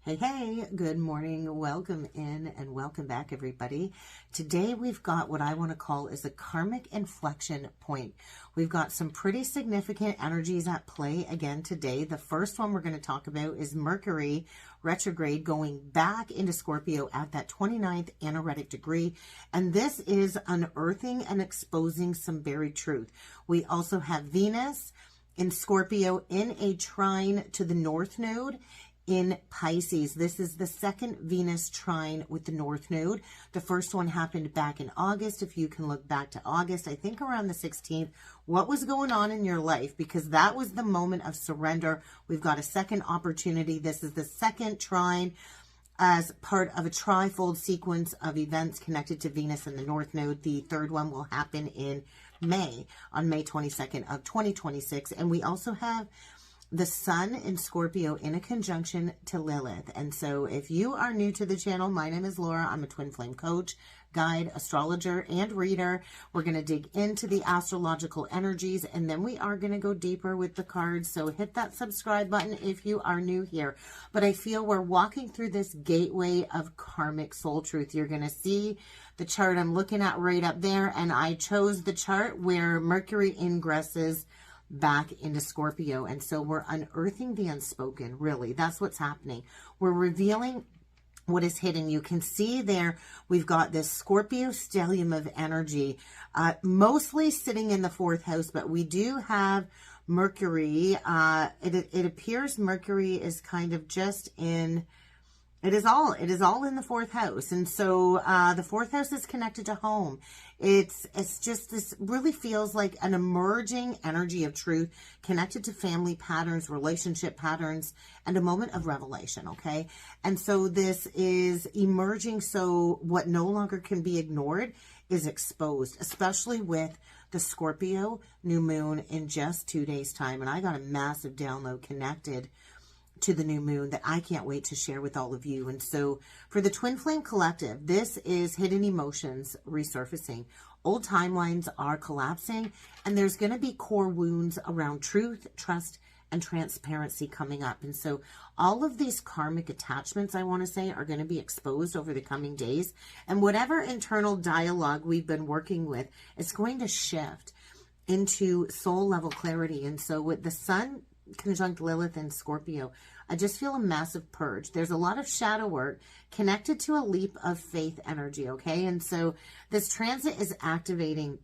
Hey, good morning. Welcome in and welcome back, everybody. Today we've got what I want to call is a karmic inflection point. We've got some pretty significant energies at play again today. The first one we're going to talk about is Mercury Retrograde going back into Scorpio at that 29th anaretic degree. And this is unearthing and exposing some buried truth. We also have Venus in Scorpio in a trine to the North Node in Pisces. This is the second Venus trine with the North Node. The first one happened back in August. If you can look back to August, I think around the 16th, what was going on in your life? Because that was the moment of surrender. We've got a second opportunity. This is the second trine as part of a trifold sequence of events connected to Venus and the North Node. The third one will happen in May, on May 22nd of 2026. And we also have the Sun in Scorpio in a conjunction to Lilith. And so if you are new to the channel, my name is Laura. I'm a twin flame coach, guide, astrologer, and reader. We're going to dig into the astrological energies, and then we are going to go deeper with the cards. So hit that subscribe button if you are new here. But I feel we're walking through this gateway of karmic soul truth. You're going to see the chart I'm looking at right up there, and I chose the chart where Mercury ingresses back into Scorpio. And so we're unearthing the unspoken, really. That's what's happening. We're revealing what is hidden. You can see there, we've got this Scorpio stellium of energy, mostly sitting in the fourth house, but we do have Mercury. It appears Mercury is kind of just in, it is all in the fourth house. And so the fourth house is connected to home. It's just, this really feels like an emerging energy of truth connected to family patterns, relationship patterns, and a moment of revelation, okay? And so this is emerging, so what no longer can be ignored is exposed, especially with the Scorpio new moon in just 2 days' time. And I got a massive download connected to the new moon that I can't wait to share with all of you. And so for the Twin Flame Collective, this is hidden emotions resurfacing. Old timelines are collapsing, and there's going to be core wounds around truth, trust, and transparency coming up. And so all of these karmic attachments, I want to say, are going to be exposed over the coming days. And whatever internal dialogue we've been working with, it's going to shift into soul level clarity. And so with the Sun conjunct Lilith and Scorpio, I just feel a massive purge. There's a lot of shadow work connected to a leap of faith energy, okay? And so this transit is activating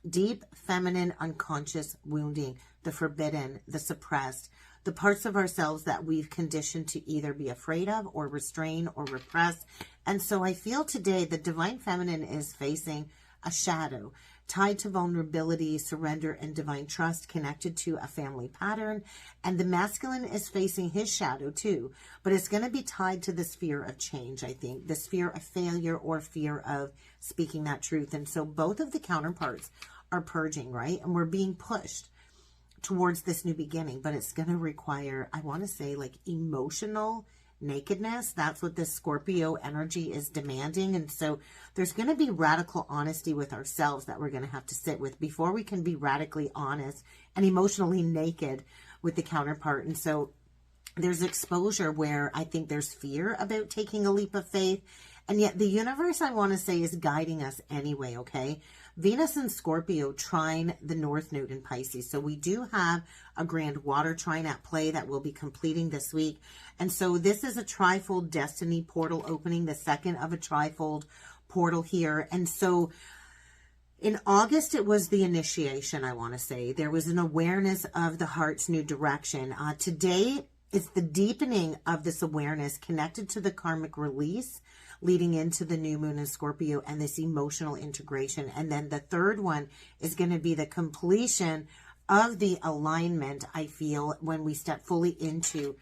deep feminine unconscious wounding, the forbidden, the suppressed, the parts of ourselves that we've conditioned to either be afraid of or restrain or repress. And so I feel today the divine feminine is facing a shadow tied to vulnerability, surrender, and divine trust, connected to a family pattern. And the masculine is facing his shadow too, but it's going to be tied to this fear of change, I think, this fear of failure or fear of speaking that truth. And so both of the counterparts are purging, right? And we're being pushed towards this new beginning, but it's going to require, I want to say, like emotional nakedness. That's what this Scorpio energy is demanding. And so there's going to be radical honesty with ourselves that we're going to have to sit with before we can be radically honest and emotionally naked with the counterpart. And so there's exposure where I think there's fear about taking a leap of faith. And yet the universe, I want to say, is guiding us anyway, okay? Venus and Scorpio trine the North Node in Pisces. So we do have a grand water trine at play that we'll be completing this week. And so this is a trifold destiny portal opening, the second of a trifold portal here. And so in August, it was the initiation, I want to say. There was an awareness of the heart's new direction. Today, it's the deepening of this awareness connected to the karmic release leading into the new moon in Scorpio and this emotional integration. And then the third one is going to be the completion of the alignment, I feel, when we step fully into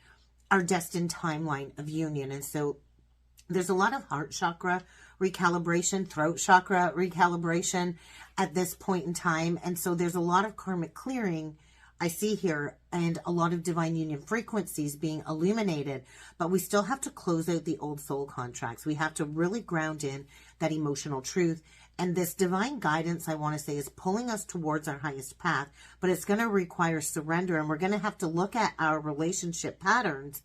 our destined timeline of union. And so there's a lot of heart chakra recalibration, throat chakra recalibration at this point in time. And so there's a lot of karmic clearing I see here, and a lot of divine union frequencies being illuminated, but we still have to close out the old soul contracts. We have to really ground in that emotional truth. And this divine guidance, I want to say, is pulling us towards our highest path, but it's going to require surrender. And we're going to have to look at our relationship patterns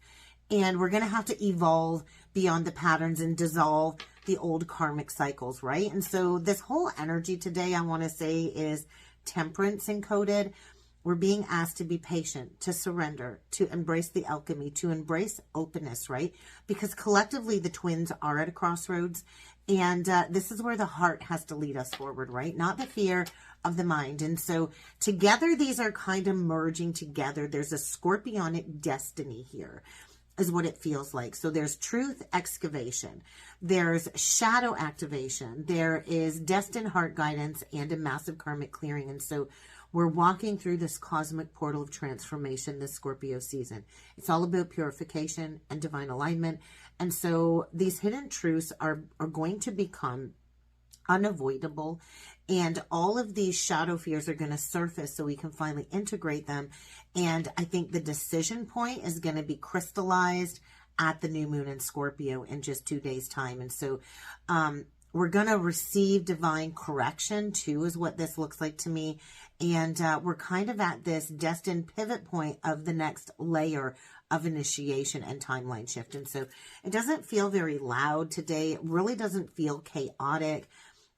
And we're going to have to evolve beyond the patterns and dissolve the old karmic cycles, right? And so this whole energy today, I want to say, is temperance encoded. We're being asked to be patient, to surrender, to embrace the alchemy, to embrace openness, right? Because collectively, the twins are at a crossroads. And this is where the heart has to lead us forward, right? Not the fear of the mind. And so together, these are kind of merging together. There's a scorpionic destiny here, is what it feels like. So there's truth excavation, there's shadow activation, there is destined heart guidance, and a massive karmic clearing. And so we're walking through this cosmic portal of transformation this Scorpio season. It's all about purification and divine alignment. And so these hidden truths are going to become unavoidable, and all of these shadow fears are going to surface so we can finally integrate them. And I think the decision point is going to be crystallized at the new moon in Scorpio in just 2 days time. And so we're going to receive divine correction too, is what this looks like to me. And we're kind of at this destined pivot point of the next layer of initiation and timeline shift. And so it doesn't feel very loud today. It really doesn't feel chaotic.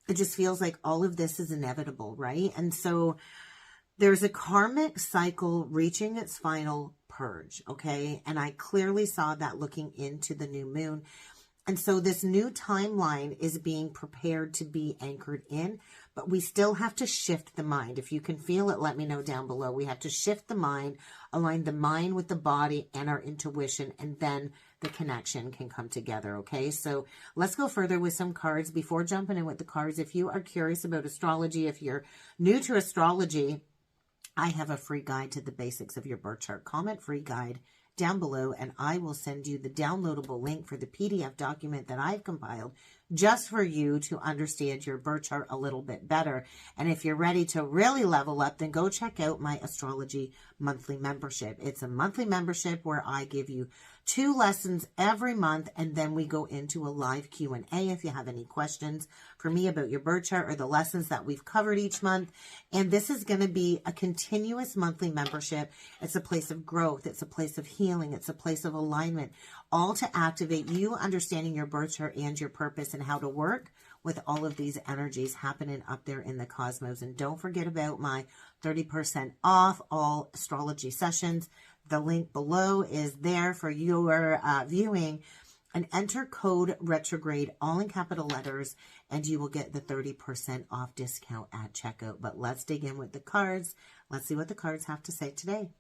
It just feels like all of this is inevitable, right? And so there's a karmic cycle reaching its final purge, okay? And I clearly saw that looking into the new moon. And so this new timeline is being prepared to be anchored in, but we still have to shift the mind. If you can feel it, let me know down below. We have to shift the mind, align the mind with the body and our intuition, and then the connection can come together, okay? So let's go further with some cards. Before jumping in with the cards, if you are curious about astrology, if you're new to astrology, I have a free guide to the basics of your birth chart. Comment free guide down below, and I will send you the downloadable link for the PDF document that I've compiled just for you to understand your birth chart a little bit better. And if you're ready to really level up, then go check out my astrology monthly membership. It's a monthly membership where I give you 2 lessons every month, and then we go into a live Q&A if you have any questions for me about your birth chart or the lessons that we've covered each month. And this is going to be a continuous monthly membership. It's a place of growth. It's a place of healing. It's a place of alignment, all to activate you understanding your birth chart and your purpose and how to work with all of these energies happening up there in the cosmos. And don't forget about my 30% off all astrology sessions. The link below is there for your viewing, and enter code retrograde, all in capital letters, and you will get the 30% off discount at checkout. But let's dig in with the cards. Let's see what the cards have to say today.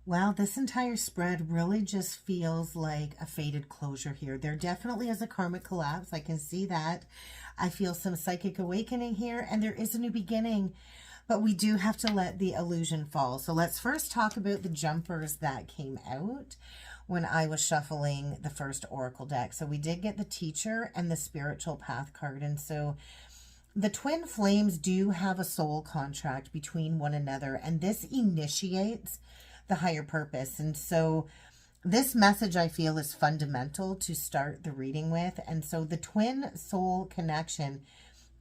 Wow, this entire spread really just feels like a fated closure here. There definitely is a karmic collapse. I can see that. I feel some psychic awakening here, and there is a new beginning, but we do have to let the illusion fall. So let's first talk about the jumpers that came out. when I was shuffling the first oracle deck. So we did get the teacher and the spiritual path card. And so the twin flames do have a soul contract between one another, and this initiates the higher purpose. And so this message, I feel, is fundamental to start the reading with. And so the twin soul connection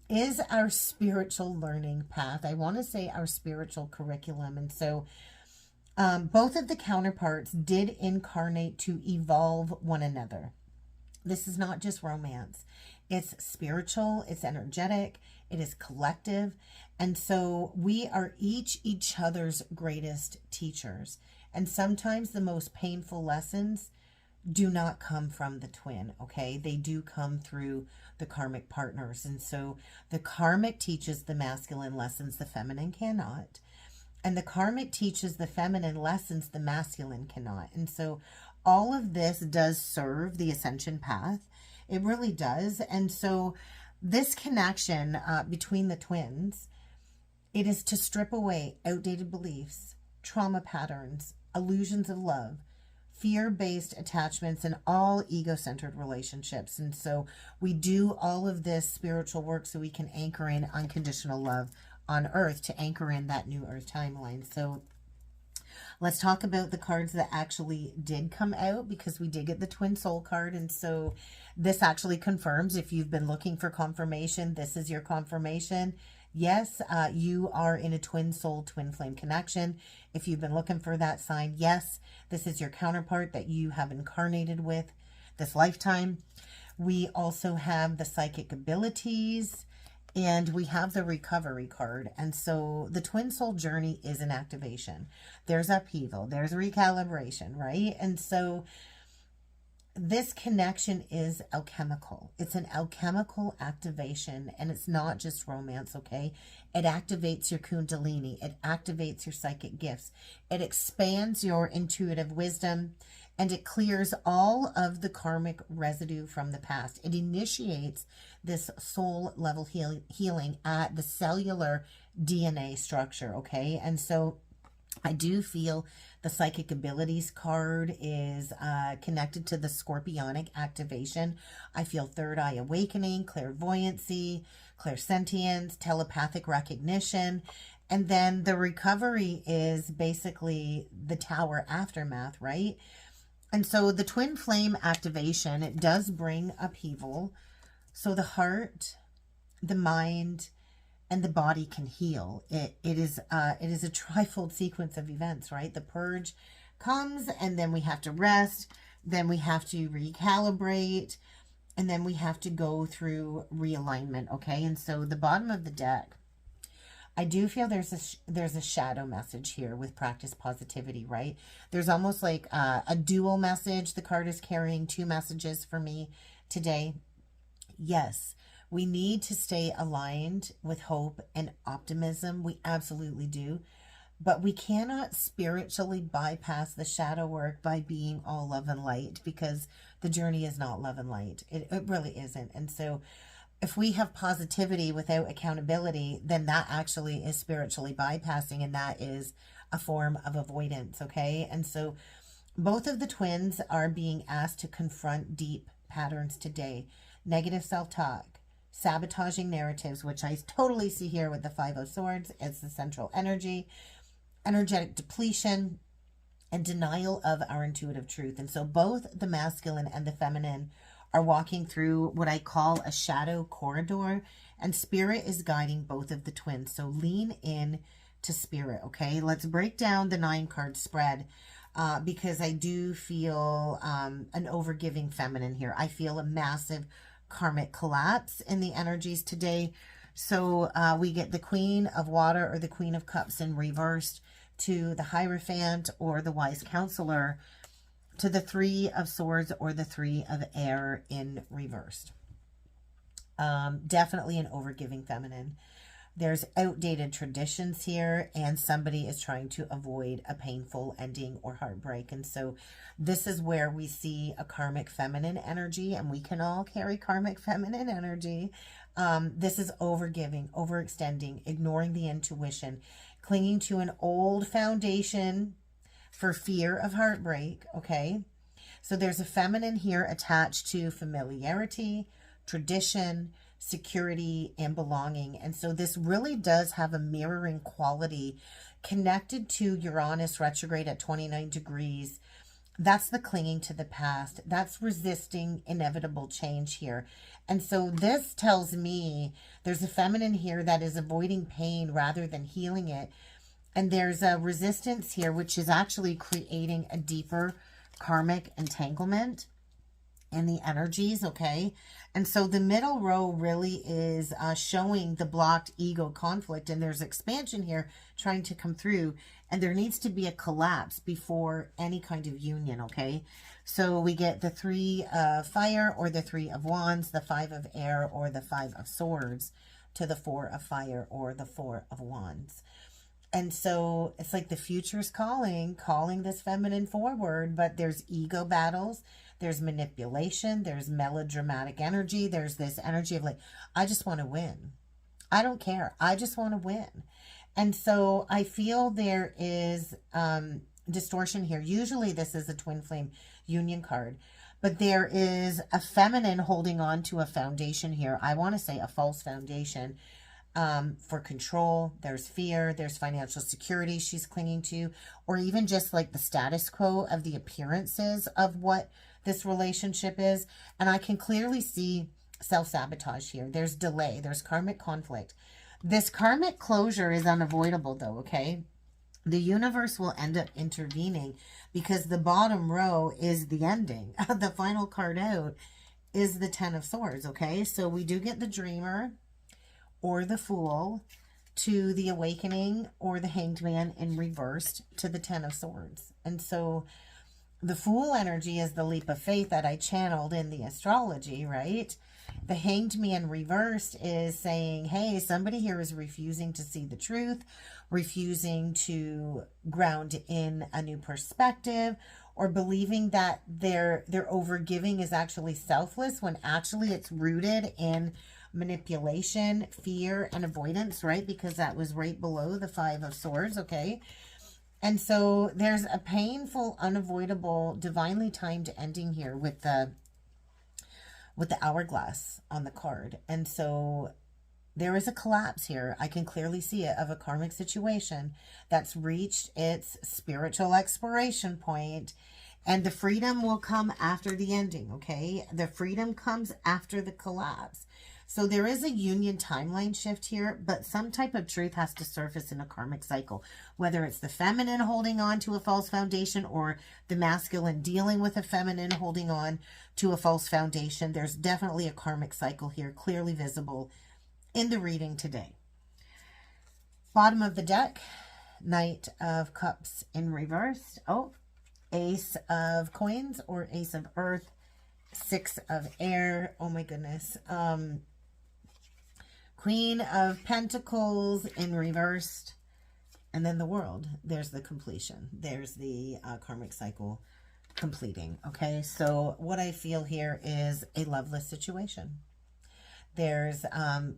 is our spiritual learning path. I want to say our spiritual curriculum. And so both of the counterparts did incarnate to evolve one another. This is not just romance. It's spiritual, it's energetic, it is collective. And so we are each other's greatest teachers. And sometimes the most painful lessons do not come from the twin, okay? They do come through the karmic partners. And so the karmic teaches the masculine lessons the feminine cannot. And the karmic teaches the feminine lessons the masculine cannot. And so all of this does serve the ascension path. It really does. And so this connection between the twins, it is to strip away outdated beliefs, trauma patterns, illusions of love, fear-based attachments, and all ego-centered relationships. And so we do all of this spiritual work so we can anchor in unconditional love on earth, to anchor in that new earth timeline. So let's talk about the cards that actually did come out, because we did get the twin soul card. And so this actually confirms, if you've been looking for confirmation, this is your confirmation. Yes, you are in a twin soul, twin flame connection. If you've been looking for that sign, yes, this is your counterpart that you have incarnated with this lifetime. We also have the psychic abilities, and we have the recovery card. And so the twin soul journey is an activation. There's upheaval, there's recalibration, right? And so this connection is alchemical. It's an alchemical activation, and it's not just romance, okay? It activates your kundalini. It activates your psychic gifts. It expands your intuitive wisdom, and it clears all of the karmic residue from the past. It initiates this soul level healing at the cellular DNA structure, okay? And so I do feel the psychic abilities card is connected to the scorpionic activation. I feel third eye awakening, clairvoyancy, clairsentience, telepathic recognition. And then the recovery is basically the tower aftermath, right? And so the twin flame activation, it does bring upheaval. So the heart, the mind, and the body can heal. It is a trifold sequence of events, right? The purge comes, and then we have to rest, then we have to recalibrate, and then we have to go through realignment, okay? And so the bottom of the deck, I do feel there's a shadow message here with practice positivity, right? There's almost like a dual message. The card is carrying two messages for me today. Yes, we need to stay aligned with hope and optimism. We absolutely do. But we cannot spiritually bypass the shadow work by being all love and light, because the journey is not love and light. It really isn't. And so if we have positivity without accountability, then that actually is spiritually bypassing, and that is a form of avoidance, okay? And so both of the twins are being asked to confront deep patterns today. Negative self-talk, sabotaging narratives, which I totally see here with the Five of Swords as the central energy, energetic depletion, and denial of our intuitive truth. And so both the masculine and the feminine are walking through what I call a shadow corridor, and spirit is guiding both of the twins. So lean in to spirit, okay? Let's break down the 9-card spread because I do feel an overgiving feminine here. I feel a massive karmic collapse in the energies today. So we get the Queen of Water or the Queen of Cups in reversed, to the Hierophant or the Wise Counselor, to the Three of Swords or the Three of Air in reversed. Definitely an overgiving feminine. There's outdated traditions here, and somebody is trying to avoid a painful ending or heartbreak. And so this is where we see a karmic feminine energy, and we can all carry karmic feminine energy. This is overgiving, overextending, ignoring the intuition, clinging to an old foundation for fear of heartbreak, okay? So there's a feminine here attached to familiarity, tradition, security, and belonging. And so this really does have a mirroring quality connected to Uranus retrograde at 29 degrees. That's the clinging to the past. That's resisting inevitable change here. And so this tells me there's a feminine here that is avoiding pain rather than healing it. And there's a resistance here, which is actually creating a deeper karmic entanglement in the energies, okay? And so the middle row really is showing the blocked ego conflict, and there's expansion here trying to come through, and there needs to be a collapse before any kind of union, okay? So we get the 3 of fire or the 3 of wands, the 5 of air or the 5 of swords to the 4 of fire or the 4 of wands. And so it's like the future's calling this feminine forward, but there's ego battles, there's manipulation, there's melodramatic energy, there's this energy of like, I just want to win. I don't care. I just want to win. And so I feel there is distortion here. Usually this is a twin flame union card, but there is a feminine holding on to a foundation here. I want to say a false foundation. For control, there's fear, there's financial security she's clinging to, or even just like the status quo of the appearances of what this relationship is. And I can clearly see self-sabotage here. There's delay, there's karmic conflict. This karmic closure is unavoidable though, okay? The universe will end up intervening because the bottom row is the ending. The final card out is the 10 of swords, okay? So we do get the dreamer or the fool to the awakening, or the hanged man in reversed to the 10 of swords. And so the fool energy is the leap of faith that I channeled in the astrology, right? The hanged man reversed is saying, hey, somebody here is refusing to see the truth, refusing to ground in a new perspective, or believing that their overgiving is actually selfless when actually it's rooted in manipulation, fear, and avoidance, right? Because that was right below the 5 of swords, okay? And so there's a painful, unavoidable, divinely timed ending here with the hourglass on the card. And so there is a collapse here. I can clearly see it, of a karmic situation that's reached its spiritual expiration point, and the freedom will come after the ending, okay? The freedom comes after the collapse. So there is a union timeline shift here, but some type of truth has to surface in a karmic cycle, whether it's the feminine holding on to a false foundation or the masculine dealing with a feminine holding on to a false foundation. There's definitely a karmic cycle here, clearly visible in the reading today. Bottom of the deck, Knight of Cups in reverse. Oh, Ace of Coins or Ace of Earth, 6 of Air. Oh my goodness. Queen of Pentacles in reversed, and then the World. There's the completion. There's the karmic cycle completing. Okay, so what I feel here is a loveless situation. There's,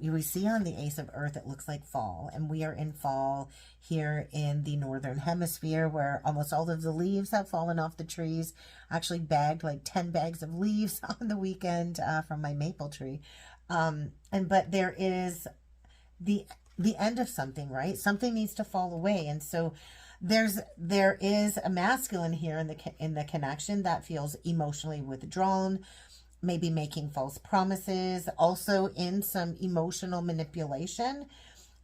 we see on the Ace of Earth, it looks like fall, and we are in fall here in the Northern Hemisphere, where almost all of the leaves have fallen off the trees. I actually bagged like 10 bags of leaves on the weekend from my maple tree. But there is the end of something, right? Something needs to fall away. And so there is a masculine here in the connection that feels emotionally withdrawn, maybe making false promises, also in some emotional manipulation.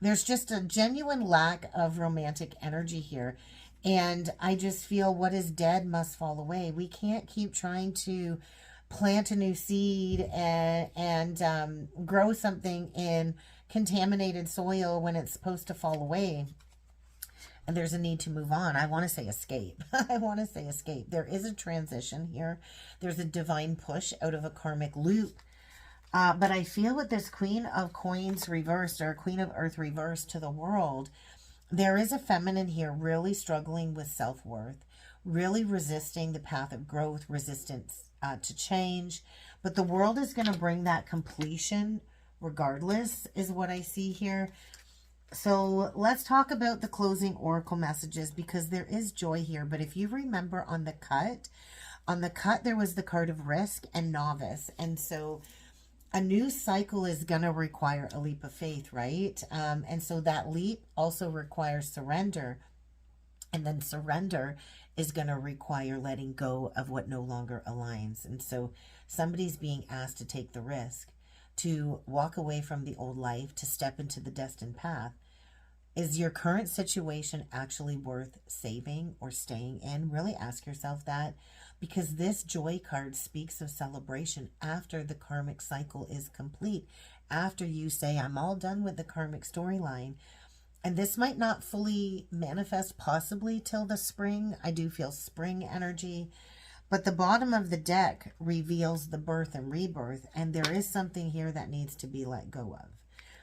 There's just a genuine lack of romantic energy here. And I just feel what is dead must fall away. We can't keep trying to plant a new seed and grow something in contaminated soil when it's supposed to fall away. And there's a need to move on. I want to say escape. I want to say escape. There is a transition here. There's a divine push out of a karmic loop. But I feel with this Queen of Coins reversed, or Queen of Earth reversed to the World, there is a feminine here really struggling with self-worth, really resisting the path of growth, resistance to change. But the World is going to bring that completion regardless, is what I see here. So let's talk about the closing oracle messages, because there is joy here. But if you remember on the cut, On the cut, there was the card of risk and novice. And so a new cycle is going to require a leap of faith, right? And so that leap also requires surrender. And then surrender is going to require letting go of what no longer aligns. And so somebody's being asked to take the risk, to walk away from the old life, to step into the destined path. Is your current situation actually worth saving or staying in? Really ask yourself that, because this joy card speaks of celebration after the karmic cycle is complete, after you say, I'm all done with the karmic storyline. And this might not fully manifest possibly till the spring. I do feel spring energy. But the bottom of the deck reveals the birth and rebirth. And there is something here that needs to be let go of.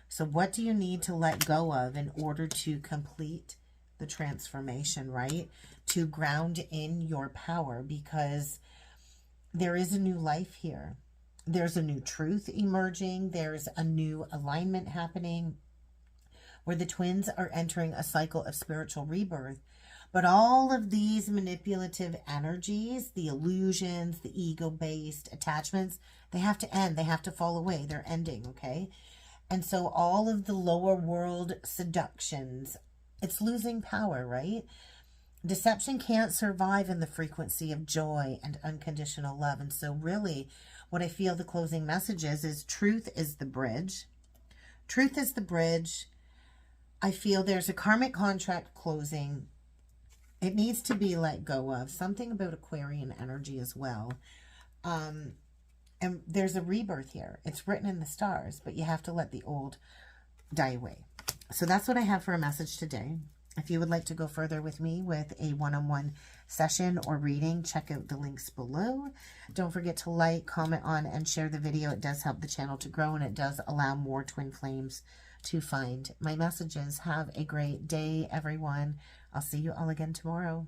So what do you need to let go of in order to complete the transformation, right? To ground in your power, because there is a new life here. There's a new truth emerging. There's a new alignment happening where the twins are entering a cycle of spiritual rebirth. But all of these manipulative energies, the illusions, the ego-based attachments, they have to end. They have to fall away. They're ending, okay? And so all of the lower world seductions, it's losing power, right? Deception can't survive in the frequency of joy and unconditional love. And so really what I feel the closing message is truth is the bridge. Truth is the bridge. I feel there's a karmic contract closing. It needs to be let go of. Something about Aquarian energy as well. And there's a rebirth here. It's written in the stars, but you have to let the old die away. So that's what I have for a message today. If you would like to go further with me with a one-on-one session or reading, check out the links below. Don't forget to like, comment on, and share the video. It does help the channel to grow, and it does allow more twin flames to find my messages. Have a great day, everyone. I'll see you all again tomorrow.